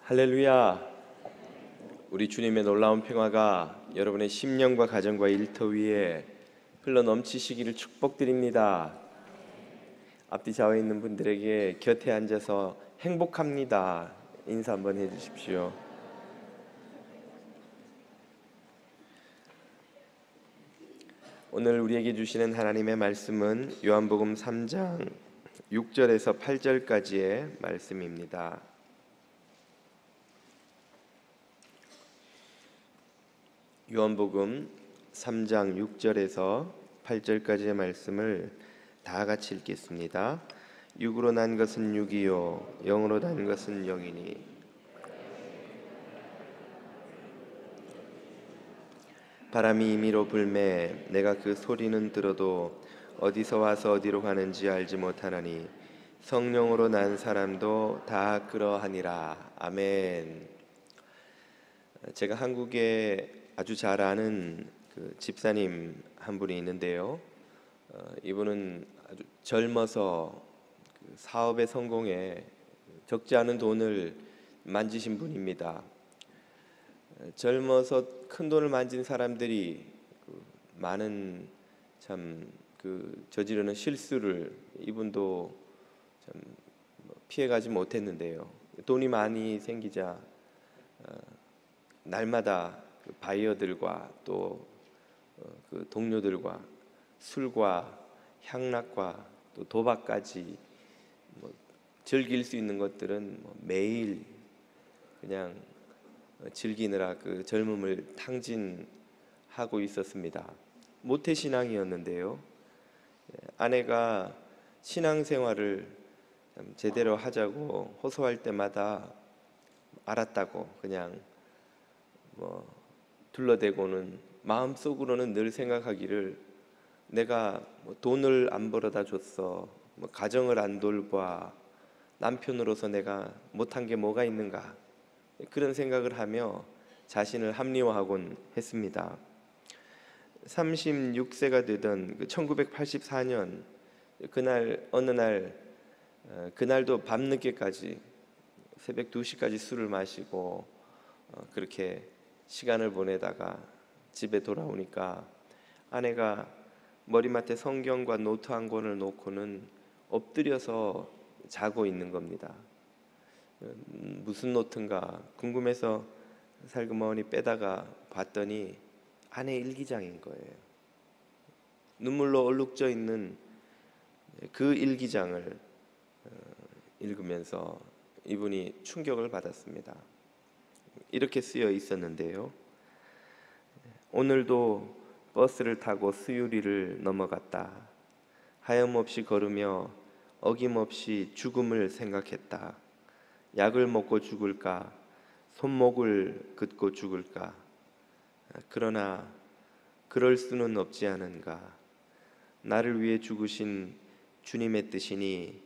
할렐루야. 우리 주님의 놀라운 평화가 여러분의 심령과 가정과 일터 위에 흘러 넘치시기를 축복드립니다. 앞뒤 좌우에 있는 분들에게 곁에 앉아서 행복합니다 인사 한번 해주십시오. 오늘 우리에게 주시는 하나님의 말씀은 요한복음 3장 6절에서 8절까지의 말씀입니다. 요한복음 3장 6절에서 8절까지의 말씀을 다 같이 읽겠습니다. 육으로 난 것은 육이요 영으로 난 것은 영이니 바람이 임의로 불매 내가 그 소리는 들어도 어디서 와서 어디로 가는지 알지 못하나니 성령으로 난 사람도 다 그러하니라. 아멘. 제가 한국에 아주 잘 아는 그 집사님 한 분이 있는데요. 이분은 아주 젊어서 그 사업의 성공에 적지 않은 돈을 만지신 분입니다. 젊어서 큰 돈을 만진 사람들이 많은 참 그 저지르는 실수를 이분도 참 피해가지 못했는데요. 돈이 많이 생기자 날마다 그 바이어들과 또 그 동료들과 술과 향락과 또 도박까지 즐길 수 있는 것들은 매일 그냥 즐기느라 그 젊음을 탕진하고 있었습니다. 모태신앙이었는데요. 아내가 신앙생활을 제대로 하자고 호소할 때마다 알았다고 그냥 둘러대고는 마음속으로는 늘 생각하기를 내가 돈을 안 벌어다 줬어, 가정을 안 돌봐, 남편으로서 내가 못한 게 뭐가 있는가, 그런 생각을 하며 자신을 합리화하곤 했습니다. 36세가 되던 1984년 그날 어느 날 그날도 밤늦게까지 새벽 2시까지 술을 마시고 그렇게 시간을 보내다가 집에 돌아오니까 아내가 머리맡에 성경과 노트 한 권을 놓고는 엎드려서 자고 있는 겁니다. 무슨 노트인가 궁금해서 살그머니 빼다가 봤더니 아내 일기장인 거예요. 눈물로 얼룩져 있는 그 일기장을 읽으면서 이분이 충격을 받았습니다. 이렇게 쓰여 있었는데요. 오늘도 버스를 타고 수유리를 넘어갔다. 하염없이 걸으며 어김없이 죽음을 생각했다. 약을 먹고 죽을까? 손목을 긋고 죽을까? 그러나 그럴 수는 없지 않은가? 나를 위해 죽으신 주님의 뜻이니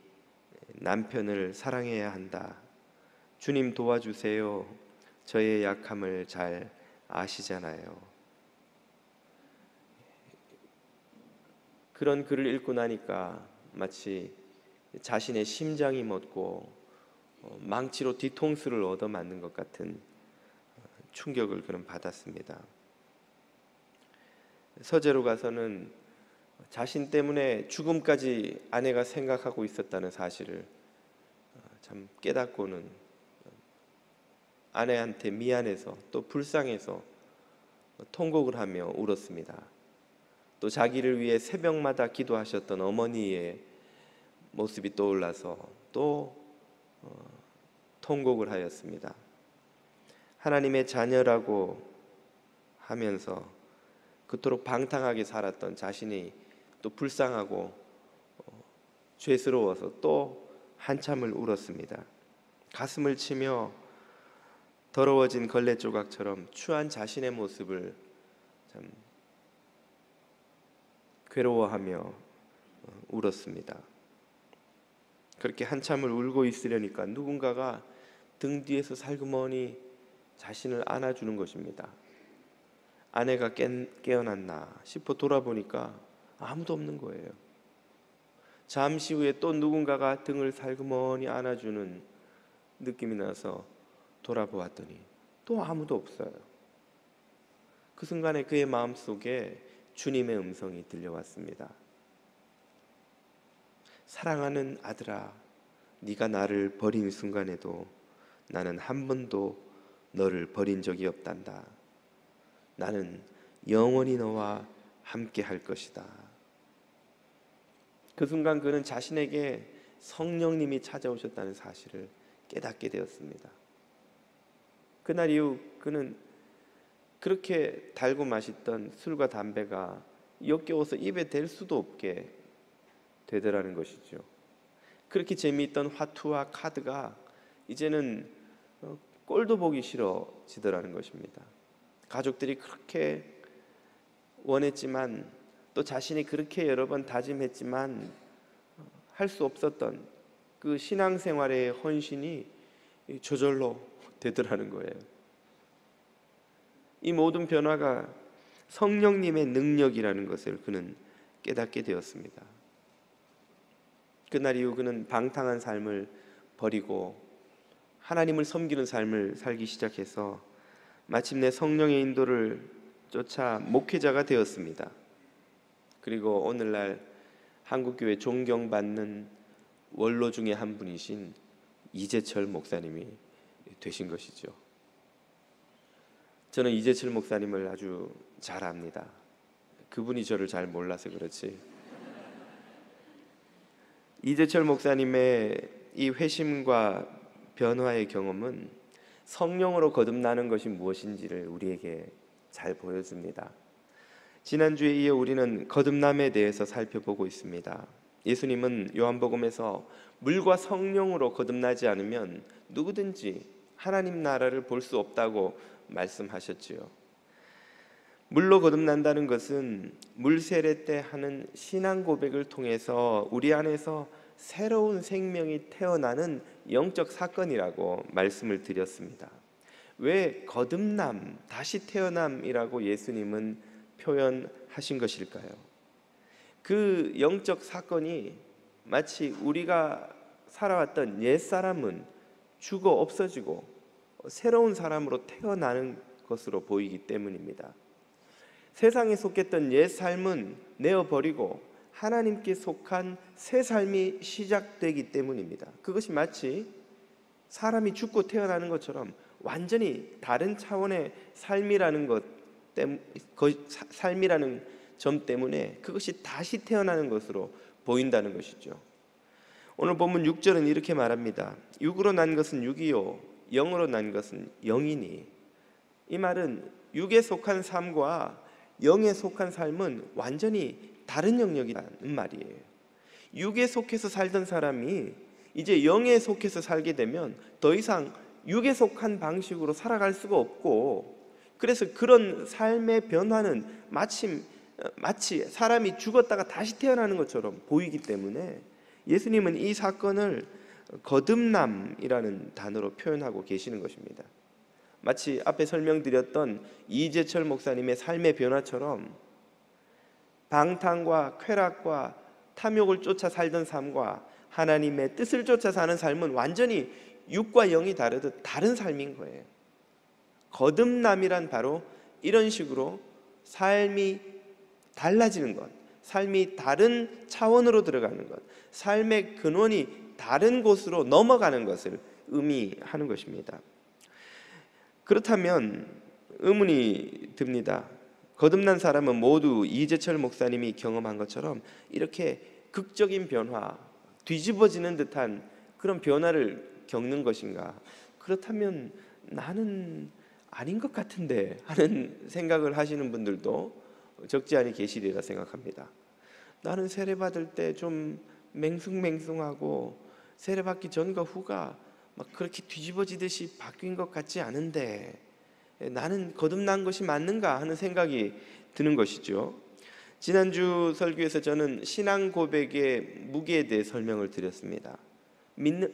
남편을 사랑해야 한다. 주님 도와주세요. 저의 약함을 잘 아시잖아요. 그런 글을 읽고 나니까 마치 자신의 심장이 멎고 망치로 뒤통수를 얻어맞는 것 같은 충격을 그는 받았습니다. 서재로 가서는 자신 때문에 죽음까지 아내가 생각하고 있었다는 사실을 참 깨닫고는 아내한테 미안해서 또 불쌍해서 통곡을 하며 울었습니다. 또 자기를 위해 새벽마다 기도하셨던 어머니의 모습이 떠올라서 또 통곡을 하였습니다. 하나님의 자녀라고 하면서 그토록 방탕하게 살았던 자신이 또 불쌍하고 죄스러워서 또 한참을 울었습니다. 가슴을 치며 더러워진 걸레 조각처럼 추한 자신의 모습을 참 괴로워하며 울었습니다. 그렇게 한참을 울고 있으려니까 누군가가 등 뒤에서 살그머니 자신을 안아주는 것입니다. 아내가 깨어났나 싶어 돌아보니까 아무도 없는 거예요. 잠시 후에 또 누군가가 등을 살그머니 안아주는 느낌이 나서 돌아보았더니 또 아무도 없어요. 그 순간에 그의 마음속에 주님의 음성이 들려왔습니다. 사랑하는 아들아, 네가 나를 버린 순간에도 나는 한 번도 너를 버린 적이 없단다. 나는 영원히 너와 함께 할 것이다. 그 순간 그는 자신에게 성령님이 찾아오셨다는 사실을 깨닫게 되었습니다. 그날 이후 그는 그렇게 달고 마셨던 술과 담배가 역겨워서 입에 댈 수도 없게 되더라는 것이죠. 그렇게 재미있던 화투와 카드가 이제는 꼴도 보기 싫어지더라는 것입니다. 가족들이 그렇게 원했지만 또 자신이 그렇게 여러 번 다짐했지만 할 수 없었던 그 신앙생활의 헌신이 저절로 되더라는 거예요. 이 모든 변화가 성령님의 능력이라는 것을 그는 깨닫게 되었습니다. 그날 이후 그는 방탕한 삶을 버리고 하나님을 섬기는 삶을 살기 시작해서 마침내 성령의 인도를 쫓아 목회자가 되었습니다. 그리고 오늘날 한국교회 존경받는 원로 중에 한 분이신 이재철 목사님이 되신 것이죠. 저는 이재철 목사님을 아주 잘 압니다. 그분이 저를 잘 몰라서 그렇지. 이재철 목사님의 이 회심과 변화의 경험은 성령으로 거듭나는 것이 무엇인지를 우리에게 잘 보여줍니다. 지난주에 이어 우리는 거듭남에 대해서 살펴보고 있습니다. 예수님은 요한복음에서 물과 성령으로 거듭나지 않으면 누구든지 하나님 나라를 볼 수 없다고 말씀하셨지요. 물로 거듭난다는 것은 물 세례 때 하는 신앙 고백을 통해서 우리 안에서 새로운 생명이 태어나는 영적 사건이라고 말씀을 드렸습니다. 왜 거듭남, 다시 태어남이라고 예수님은 표현하신 것일까요? 그 영적 사건이 마치 우리가 살아왔던 옛사람은 죽어 없어지고 새로운 사람으로 태어나는 것으로 보이기 때문입니다. 세상에 속했던 옛 삶은 내어버리고 하나님께 속한 새 삶이 시작되기 때문입니다. 그것이 마치 사람이 죽고 태어나는 것처럼 완전히 다른 차원의 삶이라는 삶이라는 점 때문에 그것이 다시 태어나는 것으로 보인다는 것이죠. 오늘 본문 6절은 이렇게 말합니다. 육으로 난 것은 육이요 영으로 난 것은 영이니. 이 말은 육에 속한 삶과 영에 속한 삶은 완전히 다른 영역이라는 말이에요. 육에 속해서 살던 사람이 이제 영에 속해서 살게 되면 더 이상 육에 속한 방식으로 살아갈 수가 없고, 그래서 그런 삶의 변화는 마치 사람이 죽었다가 다시 태어나는 것처럼 보이기 때문에 예수님은 이 사건을 거듭남이라는 단어로 표현하고 계시는 것입니다. 마치 앞에 설명드렸던 이재철 목사님의 삶의 변화처럼 방탕과 쾌락과 탐욕을 쫓아 살던 삶과 하나님의 뜻을 쫓아 사는 삶은 완전히 육과 영이 다르듯 다른 삶인 거예요. 거듭남이란 바로 이런 식으로 삶이 달라지는 것, 삶이 다른 차원으로 들어가는 것, 삶의 근원이 다른 곳으로 넘어가는 것을 의미하는 것입니다. 그렇다면 의문이 듭니다. 거듭난 사람은 모두 이재철 목사님이 경험한 것처럼 이렇게 극적인 변화, 뒤집어지는 듯한 그런 변화를 겪는 것인가? 그렇다면 나는 아닌 것 같은데 하는 생각을 하시는 분들도 적지 않이 계시리라 생각합니다. 나는 세례받을 때 좀 맹숭맹숭하고 세례받기 전과 후가 막 그렇게 뒤집어지듯이 바뀐 것 같지 않은데 나는 거듭난 것이 맞는가 하는 생각이 드는 것이죠. 지난주 설교에서 저는 신앙 고백의 무게에 대해 설명을 드렸습니다.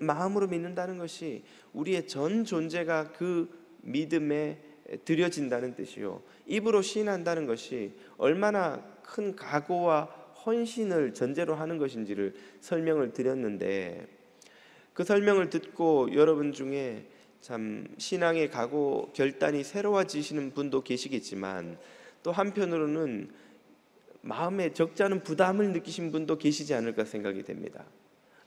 마음으로 믿는다는 것이 우리의 전 존재가 그 믿음에 들여진다는 뜻이요, 입으로 시인한다는 것이 얼마나 큰 각오와 헌신을 전제로 하는 것인지를 설명을 드렸는데, 그 설명을 듣고 여러분 중에 참 신앙의 각오 결단이 새로워지시는 분도 계시겠지만 또 한편으로는 마음에 적지 않은 부담을 느끼신 분도 계시지 않을까 생각이 됩니다.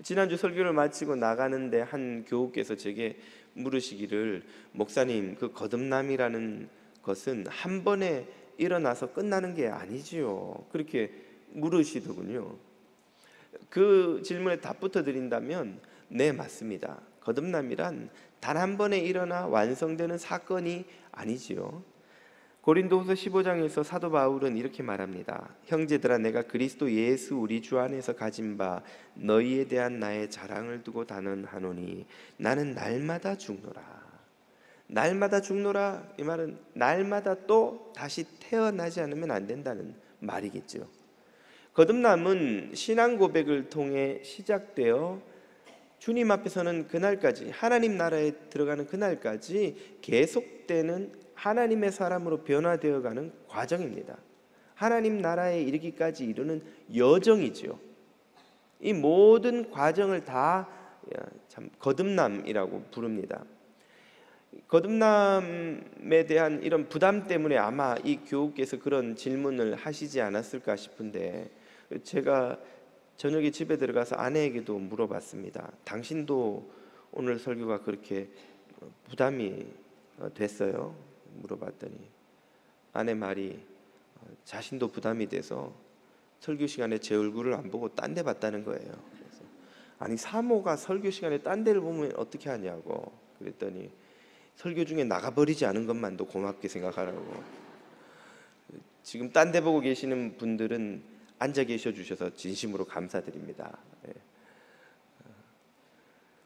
지난주 설교를 마치고 나가는데 한 교우께서 제게 물으시기를, 목사님, 그 거듭남이라는 것은 한 번에 일어나서 끝나는 게 아니지요? 그렇게 물으시더군요. 그 질문에 답부터 드린다면, 네, 맞습니다. 거듭남이란 단 한 번에 일어나 완성되는 사건이 아니지요. 고린도후서 15장에서 사도 바울은 이렇게 말합니다. 형제들아, 내가 그리스도 예수 우리 주 안에서 가진 바 너희에 대한 나의 자랑을 두고 단언하노니 나는 날마다 죽노라. 날마다 죽노라, 이 말은 날마다 또 다시 태어나지 않으면 안 된다는 말이겠죠. 거듭남은 신앙 고백을 통해 시작되어 주님 앞에서는 그날까지, 하나님 나라에 들어가는 그날까지 계속되는 하나님의 사람으로 변화되어가는 과정입니다. 하나님 나라에 이르기까지 이루는 여정이죠. 이 모든 과정을 다 참 거듭남이라고 부릅니다. 거듭남에 대한 이런 부담 때문에 아마 이 교우께서 그런 질문을 하시지 않았을까 싶은데, 제가 저녁에 집에 들어가서 아내에게도 물어봤습니다. 당신도 오늘 설교가 그렇게 부담이 됐어요? 물어봤더니 아내 말이 자신도 부담이 돼서 설교 시간에 제 얼굴을 안 보고 딴 데 봤다는 거예요. 그래서 아니, 사모가 설교 시간에 딴 데를 보면 어떻게 하냐고 그랬더니 설교 중에 나가버리지 않은 것만도 고맙게 생각하라고. 지금 딴 데 보고 계시는 분들은 앉아 계셔 주셔서 진심으로 감사드립니다.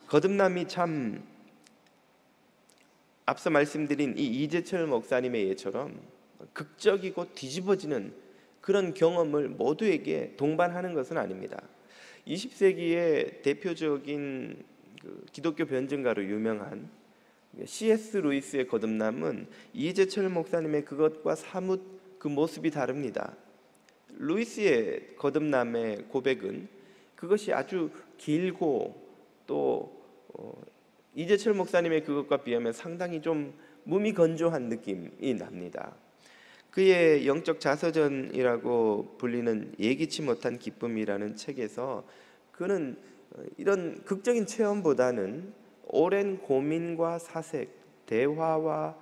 거듭남이 참 앞서 말씀드린 이 이재철 목사님의 예처럼 극적이고 뒤집어지는 그런 경험을 모두에게 동반하는 것은 아닙니다. 20세기의 대표적인 기독교 변증가로 유명한 C.S. 루이스의 거듭남은 이재철 목사님의 그것과 사뭇 그 모습이 다릅니다. 루이스의 거듭남의 고백은 그것이 아주 길고 또 이재철 목사님의 그것과 비하면 상당히 좀 무미건조한 느낌이 납니다. 그의 영적 자서전이라고 불리는 예기치 못한 기쁨이라는 책에서 그는 이런 극적인 체험보다는 오랜 고민과 사색, 대화와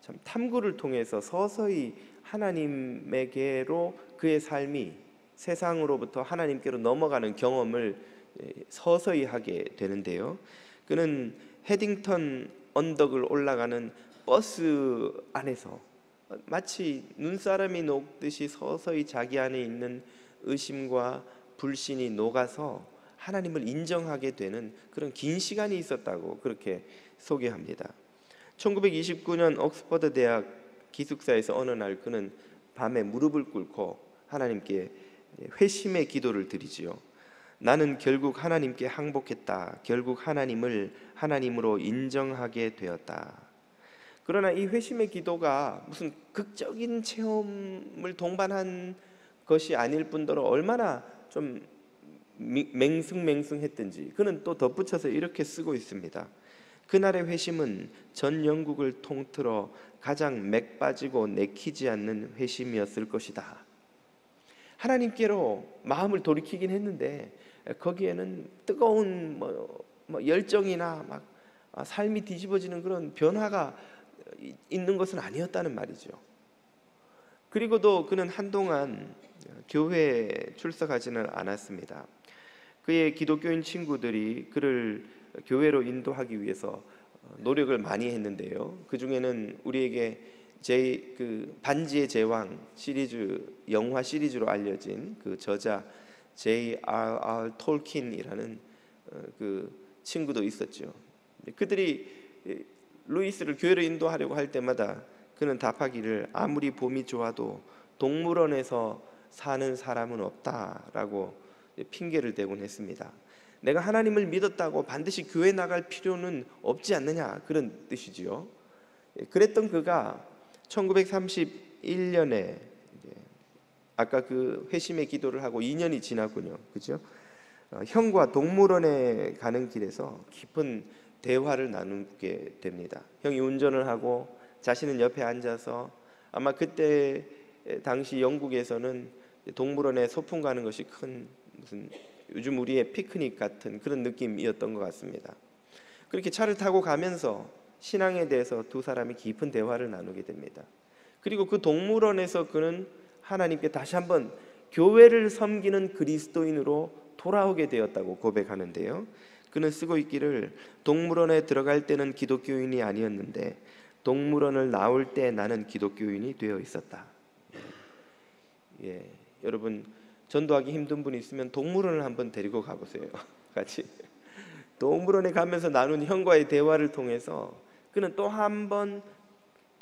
참 탐구를 통해서 서서히 하나님에게로 그의 삶이 세상으로부터 하나님께로 넘어가는 경험을 서서히 하게 되는데요. 그는 헤딩턴 언덕을 올라가는 버스 안에서 마치 눈사람이 녹듯이 서서히 자기 안에 있는 의심과 불신이 녹아서 하나님을 인정하게 되는 그런 긴 시간이 있었다고 그렇게 소개합니다. 1929년 옥스퍼드 대학 기숙사에서 어느 날 그는 밤에 무릎을 꿇고 하나님께 회심의 기도를 드리지요. 나는 결국 하나님께 항복했다. 결국 하나님을 하나님으로 인정하게 되었다. 그러나 이 회심의 기도가 무슨 극적인 체험을 동반한 것이 아닐 뿐더러 얼마나 좀 맹숭맹숭했든지 그는 또 덧붙여서 이렇게 쓰고 있습니다. 그날의 회심은 전 영국을 통틀어 가장 맥 빠지고 내키지 않는 회심이었을 것이다. 하나님께로 마음을 돌이키긴 했는데 거기에는 뜨거운 열정이나 막 삶이 뒤집어지는 그런 변화가 있는 것은 아니었다는 말이죠. 그리고도 그는 한동안 교회에 출석하지는 않았습니다. 그의 기독교인 친구들이 그를 교회로 인도하기 위해서 노력을 많이 했는데요. 그 중에는 우리에게 반지의 제왕 시리즈, 영화 시리즈로 알려진 그 저자 J.R.R. 톨킨이라는 그 친구도 있었죠. 그들이 루이스를 교회로 인도하려고 할 때마다 그는 답하기를 아무리 봄이 좋아도 동물원에서 사는 사람은 없다라고 핑계를 대곤 했습니다. 내가 하나님을 믿었다고 반드시 교회 나갈 필요는 없지 않느냐, 그런 뜻이지요. 그랬던 그가 1931년에 아까 그 회심의 기도를 하고 2년이 지났군요. 그죠? 형과 동물원에 가는 길에서 깊은 대화를 나누게 됩니다. 형이 운전을 하고 자신은 옆에 앉아서, 아마 그때 당시 영국에서는 동물원에 소풍 가는 것이 큰 무슨 요즘 우리의 피크닉 같은 그런 느낌이었던 것 같습니다. 그렇게 차를 타고 가면서 신앙에 대해서 두 사람이 깊은 대화를 나누게 됩니다. 그리고 그 동물원에서 그는 하나님께 다시 한번 교회를 섬기는 그리스도인으로 돌아오게 되었다고 고백하는데요. 그는 쓰고 있기를, 동물원에 들어갈 때는 기독교인이 아니었는데 동물원을 나올 때 나는 기독교인이 되어 있었다. 예, 여러분 전도하기 힘든 분이 있으면 동물원을 한번 데리고 가보세요. 같이 동물원에 가면서 나눈 형과의 대화를 통해서 그는 또 한 번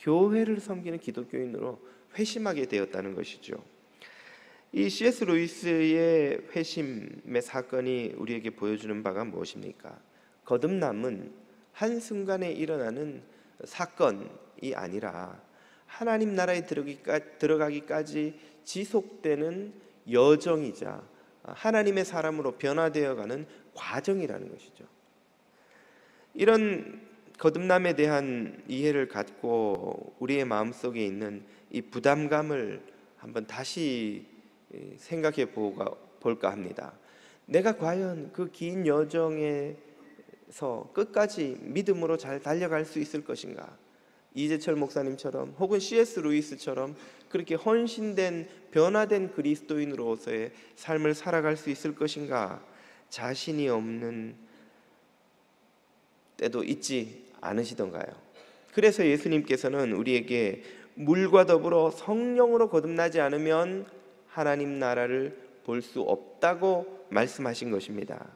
교회를 섬기는 기독교인으로 회심하게 되었다는 것이죠. 이 C.S. 루이스의 회심의 사건이 우리에게 보여주는 바가 무엇입니까? 거듭남은 한순간에 일어나는 사건이 아니라 하나님 나라에 들어가기까지 지속되는 여정이자 하나님의 사람으로 변화되어가는 과정이라는 것이죠. 이런 거듭남에 대한 이해를 갖고 우리의 마음속에 있는 이 부담감을 한번 다시 생각해 볼까 합니다. 내가 과연 그 긴 여정에서 끝까지 믿음으로 잘 달려갈 수 있을 것인가? 이재철 목사님처럼 혹은 C.S. 루이스처럼 그렇게 헌신된 변화된 그리스도인으로서의 삶을 살아갈 수 있을 것인가? 자신이 없는 때도 있지 않으시던가요? 그래서 예수님께서는 우리에게 물과 더불어 성령으로 거듭나지 않으면 하나님 나라를 볼 수 없다고 말씀하신 것입니다.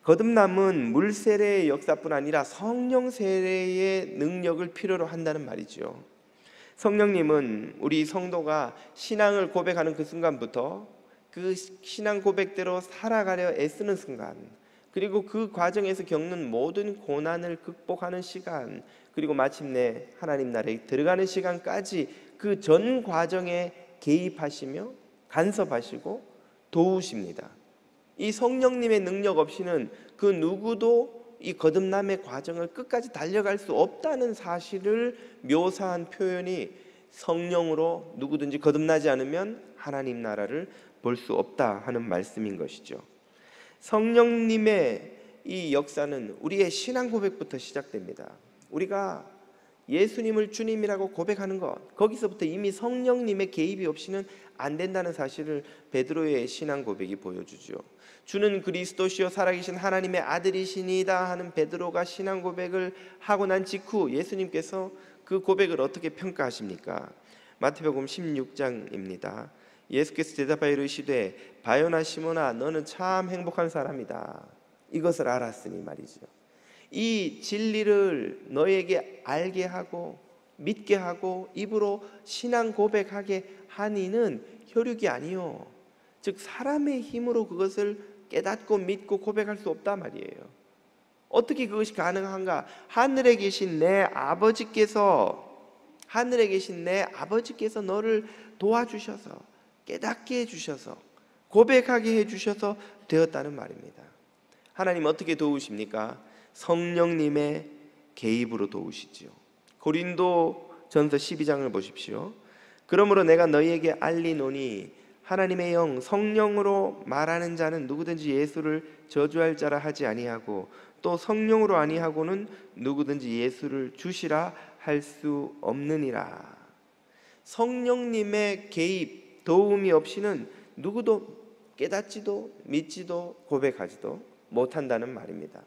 거듭남은 물 세례의 역사뿐 아니라 성령 세례의 능력을 필요로 한다는 말이죠. 성령님은 우리 성도가 신앙을 고백하는 그 순간부터 그 신앙 고백대로 살아가려 애쓰는 순간, 그리고 그 과정에서 겪는 모든 고난을 극복하는 시간, 그리고 마침내 하나님 나라에 들어가는 시간까지 그 전 과정에 개입하시며 간섭하시고 도우십니다. 이 성령님의 능력 없이는 그 누구도 이 거듭남의 과정을 끝까지 달려갈 수 없다는 사실을 묘사한 표현이, 성령으로 누구든지 거듭나지 않으면 하나님 나라를 볼 수 없다 하는 말씀인 것이죠. 성령님의 이 역사는 우리의 신앙 고백부터 시작됩니다. 우리가 예수님을 주님이라고 고백하는 것, 거기서부터 이미 성령님의 개입이 없이는 안 된다는 사실을 베드로의 신앙 고백이 보여주죠. 주는 그리스도시요 살아계신 하나님의 아들이시니다 하는 베드로가 신앙 고백을 하고 난 직후 예수님께서 그 고백을 어떻게 평가하십니까? 마태복음 16장입니다. 예수께서 대답하여 이르시되 바요나 시몬아 너는 참 행복한 사람이다. 이것을 알았으니 말이죠. 이 진리를 너에게 알게 하고 믿게 하고 입으로 신앙 고백하게 한 이는 혈육이 아니요, 즉 사람의 힘으로 그것을 깨닫고 믿고 고백할 수 없다 말이에요. 어떻게 그것이 가능한가? 하늘에 계신 내 아버지께서 너를 도와주셔서 깨닫게 해주셔서 고백하게 해주셔서 되었다는 말입니다. 하나님 어떻게 도우십니까? 성령님의 개입으로 도우시지요. 고린도전서 12장을 보십시오. 그러므로 내가 너희에게 알리노니 하나님의 영 성령으로 말하는 자는 누구든지 예수를 저주할 자라 하지 아니하고 또 성령으로 아니하고는 누구든지 예수를 주시라 할 수 없느니라. 성령님의 개입, 도움이 없이는 누구도 깨닫지도 믿지도 고백하지도 못한다는 말입니다.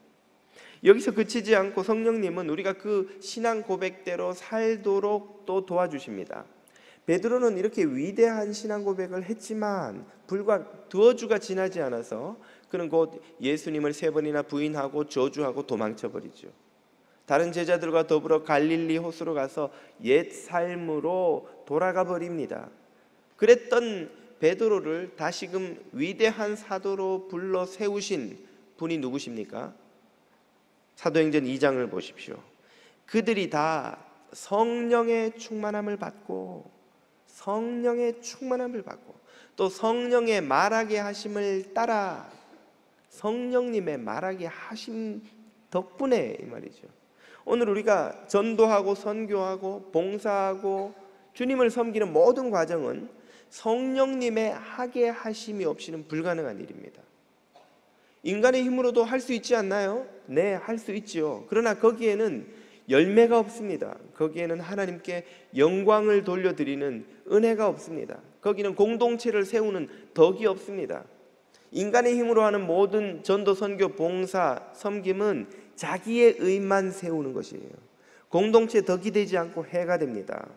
여기서 그치지 않고 성령님은 우리가 그 신앙 고백대로 살도록 또 도와주십니다. 베드로는 이렇게 위대한 신앙 고백을 했지만 불과 두어 주가 지나지 않아서 그는 곧 예수님을 3번이나 부인하고 저주하고 도망쳐 버리죠. 다른 제자들과 더불어 갈릴리 호수로 가서 옛 삶으로 돌아가 버립니다. 그랬던 베드로를 다시금 위대한 사도로 불러 세우신 분이 누구십니까? 사도행전 2장을 보십시오. 그들이 다 성령의 충만함을 받고 또 성령의 말하게 하심을 따라 성령님의 말하게 하심 덕분에 이 말이죠. 오늘 우리가 전도하고 선교하고 봉사하고 주님을 섬기는 모든 과정은 성령님의 하게 하심이 없이는 불가능한 일입니다. 인간의 힘으로도 할 수 있지 않나요? 네, 할 수 있지요. 그러나 거기에는 열매가 없습니다. 거기에는 하나님께 영광을 돌려드리는 은혜가 없습니다. 거기는 공동체를 세우는 덕이 없습니다. 인간의 힘으로 하는 모든 전도, 선교, 봉사, 섬김은 자기의 의만 세우는 것이에요. 공동체 덕이 되지 않고 해가 됩니다.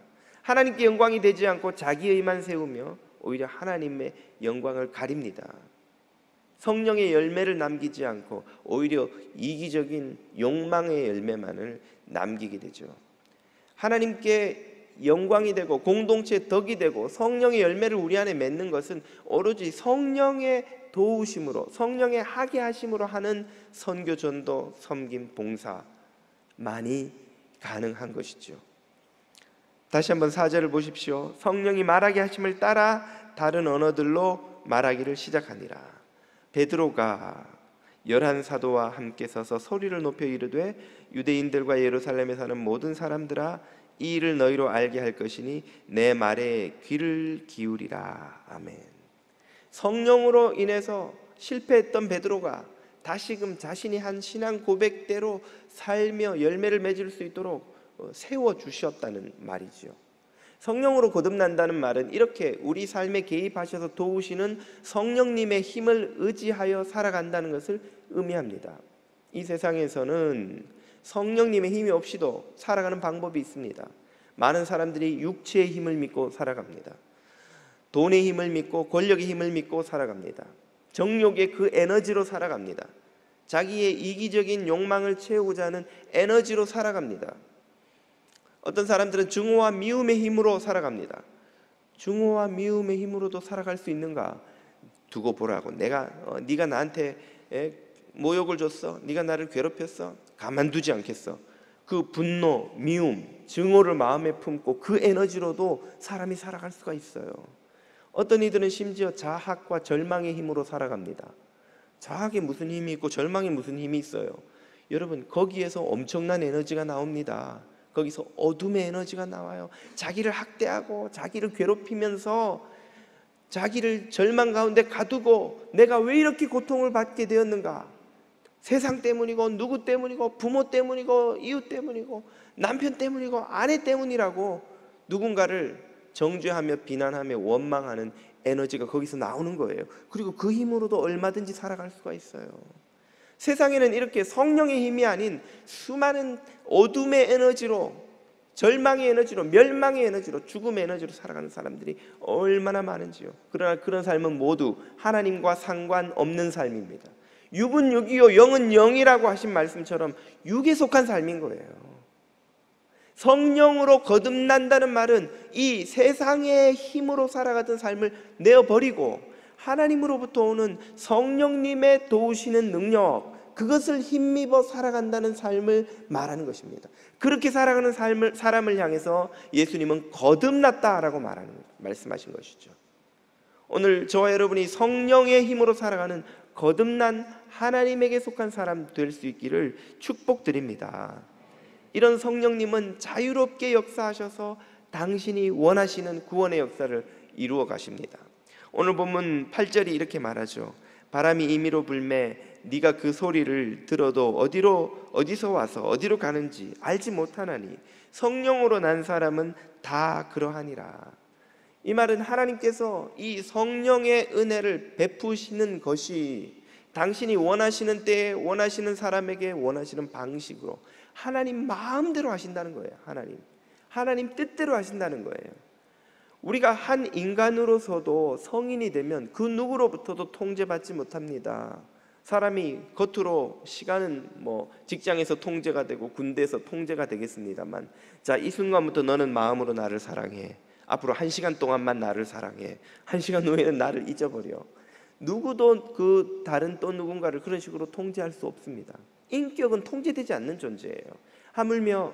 하나님께 영광이 되지 않고 자기의 의만 세우며 오히려 하나님의 영광을 가립니다. 성령의 열매를 남기지 않고 오히려 이기적인 욕망의 열매만을 남기게 되죠. 하나님께 영광이 되고 공동체 덕이 되고 성령의 열매를 우리 안에 맺는 것은 오로지 성령의 도우심으로, 성령의 하게 하심으로 하는 선교, 전도, 섬김, 봉사만이 가능한 것이죠. 다시 한번 4절을 보십시오. 성령이 말하게 하심을 따라 다른 언어들로 말하기를 시작하니라. 베드로가 11 사도와 함께 서서 소리를 높여 이르되 유대인들과 예루살렘에 사는 모든 사람들아, 이 일을 너희로 알게 할 것이니 내 말에 귀를 기울이라. 아멘. 성령으로 인해서 실패했던 베드로가 다시금 자신이 한 신앙 고백대로 살며 열매를 맺을 수 있도록 세워주셨다는 말이죠. 성령으로 거듭난다는 말은 이렇게 우리 삶에 개입하셔서 도우시는 성령님의 힘을 의지하여 살아간다는 것을 의미합니다. 이 세상에서는 성령님의 힘이 없이도 살아가는 방법이 있습니다. 많은 사람들이 육체의 힘을 믿고 살아갑니다. 돈의 힘을 믿고 권력의 힘을 믿고 살아갑니다. 정욕의 그 에너지로 살아갑니다. 자기의 이기적인 욕망을 채우고자 하는 에너지로 살아갑니다. 어떤 사람들은 증오와 미움의 힘으로 살아갑니다. 증오와 미움의 힘으로도 살아갈 수 있는가? 두고 보라고. 네가 나한테 모욕을 줬어. 네가 나를 괴롭혔어. 가만두지 않겠어. 그 분노, 미움, 증오를 마음에 품고 그 에너지로도 사람이 살아갈 수가 있어요. 어떤 이들은 심지어 자학과 절망의 힘으로 살아갑니다. 자학에 무슨 힘이 있고 절망에 무슨 힘이 있어요? 여러분, 거기에서 엄청난 에너지가 나옵니다. 거기서 어둠의 에너지가 나와요. 자기를 학대하고 자기를 괴롭히면서 자기를 절망 가운데 가두고 내가 왜 이렇게 고통을 받게 되었는가? 세상 때문이고 누구 때문이고 부모 때문이고 이웃 때문이고 남편 때문이고 아내 때문이라고 누군가를 정죄하며 비난하며 원망하는 에너지가 거기서 나오는 거예요. 그리고 그 힘으로도 얼마든지 살아갈 수가 있어요. 세상에는 이렇게 성령의 힘이 아닌 수많은 어둠의 에너지로, 절망의 에너지로, 멸망의 에너지로, 죽음의 에너지로 살아가는 사람들이 얼마나 많은지요. 그러나 그런 삶은 모두 하나님과 상관없는 삶입니다. 육은 육이요 영은 영이라고 하신 말씀처럼 육에 속한 삶인 거예요. 성령으로 거듭난다는 말은 이 세상의 힘으로 살아가던 삶을 내어버리고 하나님으로부터 오는 성령님의 도우시는 능력, 그것을 힘입어 살아간다는 삶을 말하는 것입니다. 그렇게 살아가는 사람을 향해서 예수님은 거듭났다라고 말씀하신 것이죠. 오늘 저와 여러분이 성령의 힘으로 살아가는 거듭난 하나님에게 속한 사람 될 수 있기를 축복드립니다. 이런 성령님은 자유롭게 역사하셔서 당신이 원하시는 구원의 역사를 이루어 가십니다. 오늘 본문 8절이 이렇게 말하죠. 바람이 임의로 불매 네가 그 소리를 들어도 어디서 와서 어디로 가는지 알지 못하나니 성령으로 난 사람은 다 그러하니라. 이 말은 하나님께서 이 성령의 은혜를 베푸시는 것이 당신이 원하시는 때에 원하시는 사람에게 원하시는 방식으로 하나님 마음대로 하신다는 거예요. 하나님 뜻대로 하신다는 거예요. 우리가 한 인간으로서도 성인이 되면 그 누구로부터도 통제받지 못합니다. 사람이 겉으로 시간은 직장에서 통제가 되고 군대에서 통제가 되겠습니다만, 자, 이 순간부터 너는 마음으로 나를 사랑해. 앞으로 1시간 동안만 나를 사랑해. 1시간 후에는 나를 잊어버려. 누구도 그 다른 또 누군가를 그런 식으로 통제할 수 없습니다. 인격은 통제되지 않는 존재예요. 하물며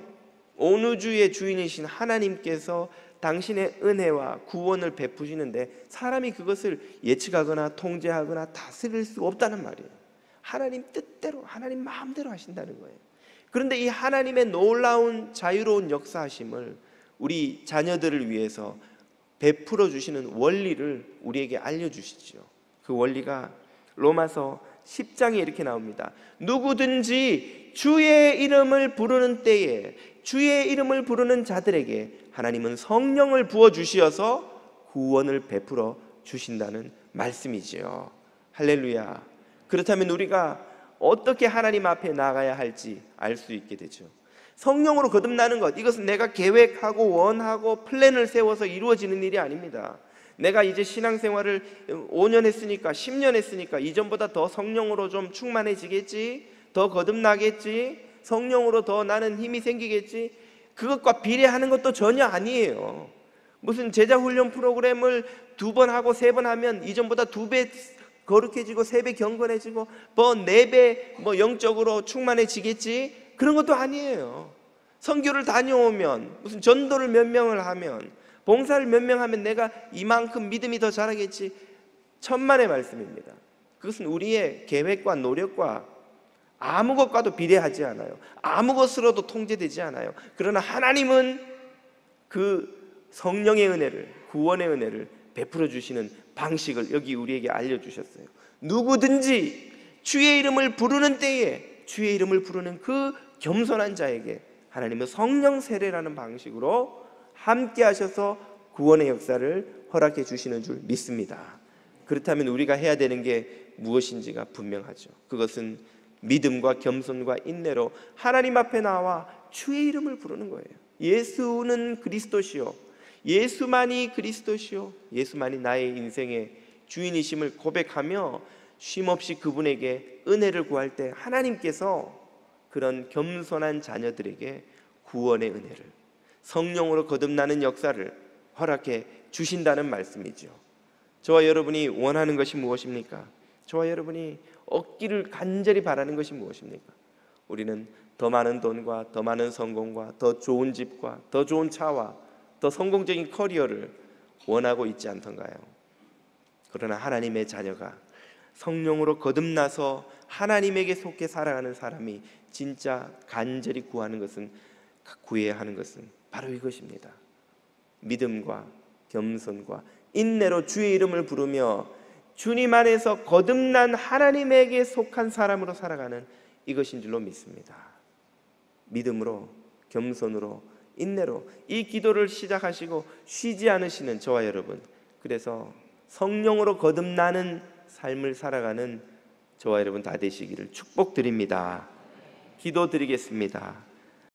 온 우주의 주인이신 하나님께서 당신의 은혜와 구원을 베푸시는데 사람이 그것을 예측하거나 통제하거나 다스릴 수 없다는 말이에요. 하나님 뜻대로, 하나님 마음대로 하신다는 거예요. 그런데 이 하나님의 놀라운 자유로운 역사하심을 우리 자녀들을 위해서 베풀어 주시는 원리를 우리에게 알려주시죠. 그 원리가 로마서 10장에 이렇게 나옵니다. 누구든지 주의 이름을 부르는 때에 주의 이름을 부르는 자들에게 하나님은 성령을 부어주시어서 구원을 베풀어 주신다는 말씀이지요. 할렐루야. 그렇다면 우리가 어떻게 하나님 앞에 나가야 할지 알 수 있게 되죠. 성령으로 거듭나는 것, 이것은 내가 계획하고 원하고 플랜을 세워서 이루어지는 일이 아닙니다. 내가 이제 신앙생활을 5년 했으니까 10년 했으니까 이전보다 더 성령으로 좀 충만해지겠지, 더 거듭나겠지, 성령으로 더 나는 힘이 생기겠지, 그것과 비례하는 것도 전혀 아니에요. 무슨 제자훈련 프로그램을 2번 하고 3번 하면 이전보다 2배 거룩해지고 3배 경건해지고 뭐 4배 뭐 영적으로 충만해지겠지, 그런 것도 아니에요. 선교를 다녀오면, 무슨 전도를 몇 명을 하면, 봉사를 몇 명 하면 내가 이만큼 믿음이 더 자라겠지, 천만의 말씀입니다. 그것은 우리의 계획과 노력과 아무 것과도 비례하지 않아요. 아무 것으로도 통제되지 않아요. 그러나 하나님은 그 성령의 은혜를, 구원의 은혜를 베풀어 주시는 방식을 여기 우리에게 알려주셨어요. 누구든지 주의 이름을 부르는 때에 주의 이름을 부르는 그 겸손한 자에게 하나님은 성령 세례라는 방식으로 함께 하셔서 구원의 역사를 허락해 주시는 줄 믿습니다. 그렇다면 우리가 해야 되는 게 무엇인지가 분명하죠. 그것은 믿음과 겸손과 인내로 하나님 앞에 나와 주의 이름을 부르는 거예요. 예수는 그리스도시요, 예수만이 그리스도시요, 예수만이 나의 인생의 주인이심을 고백하며 쉼없이 그분에게 은혜를 구할 때 하나님께서 그런 겸손한 자녀들에게 구원의 은혜를, 성령으로 거듭나는 역사를 허락해 주신다는 말씀이죠. 저와 여러분이 원하는 것이 무엇입니까? 저와 여러분이 얻기를 간절히 바라는 것이 무엇입니까? 우리는 더 많은 돈과 더 많은 성공과 더 좋은 집과 더 좋은 차와 더 성공적인 커리어를 원하고 있지 않던가요? 그러나 하나님의 자녀가 성령으로 거듭나서 하나님에게 속해 살아가는 사람이 진짜 간절히 구해야 하는 것은 바로 이것입니다. 믿음과 겸손과 인내로 주의 이름을 부르며 주님 안에서 거듭난 하나님에게 속한 사람으로 살아가는 이것인 줄로 믿습니다. 믿음으로, 겸손으로, 인내로 이 기도를 시작하시고 쉬지 않으시는 저와 여러분, 그래서 성령으로 거듭나는 삶을 살아가는 저와 여러분 다 되시기를 축복드립니다. 기도드리겠습니다.